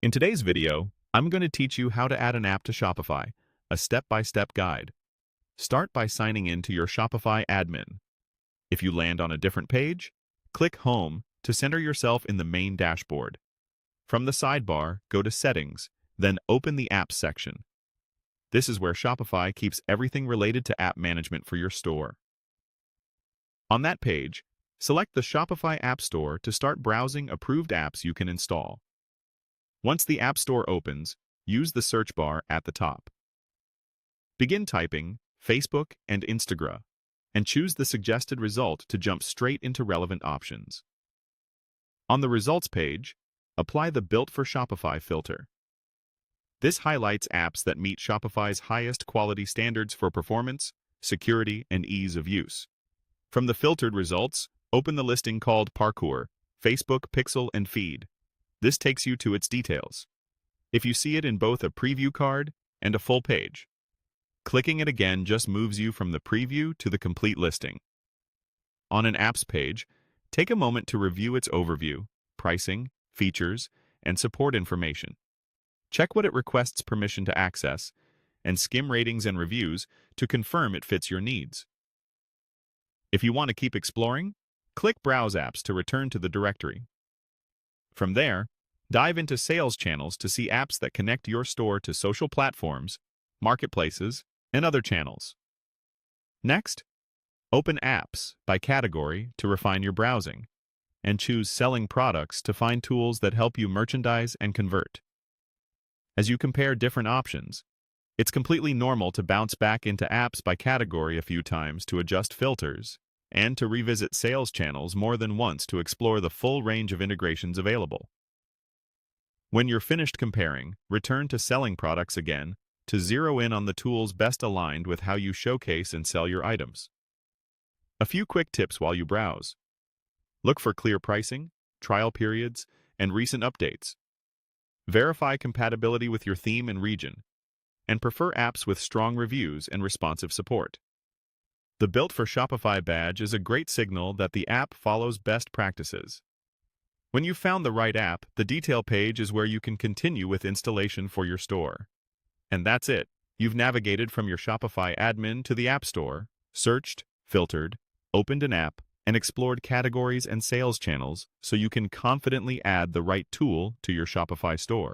In today's video, I'm going to teach you how to add an app to Shopify, a step-by-step guide. Start by signing in to your Shopify admin. If you land on a different page, click Home to center yourself in the main dashboard. From the sidebar, go to Settings, then open the Apps section. This is where Shopify keeps everything related to app management for your store. On that page, select the Shopify App Store to start browsing approved apps you can install. Once the App Store opens, use the search bar at the top. Begin typing Facebook and Instagram, and choose the suggested result to jump straight into relevant options. On the results page, apply the Built for Shopify filter. This highlights apps that meet Shopify's highest quality standards for performance, security, and ease of use. From the filtered results, open the listing called Parkour, Facebook, Pixel, and Feed. This takes you to its details. If you see it in both a preview card and a full page, clicking it again just moves you from the preview to the complete listing. On an apps page, take a moment to review its overview, pricing, features, and support information. Check what it requests permission to access, and skim ratings and reviews to confirm it fits your needs. If you want to keep exploring, click Browse Apps to return to the directory. From there, dive into sales channels to see apps that connect your store to social platforms, marketplaces, and other channels. Next, open Apps by category to refine your browsing, and choose Selling Products to find tools that help you merchandise and convert. As you compare different options, it's completely normal to bounce back into apps by category a few times to adjust filters, and to revisit sales channels more than once to explore the full range of integrations available. When you're finished comparing, return to Selling Products again to zero in on the tools best aligned with how you showcase and sell your items. A few quick tips while you browse. Look for clear pricing, trial periods, and recent updates. Verify compatibility with your theme and region, and prefer apps with strong reviews and responsive support. The Built for Shopify badge is a great signal that the app follows best practices. When you've found the right app, the detail page is where you can continue with installation for your store. And that's it. You've navigated from your Shopify admin to the App Store, searched, filtered, opened an app, and explored categories and sales channels so you can confidently add the right tool to your Shopify store.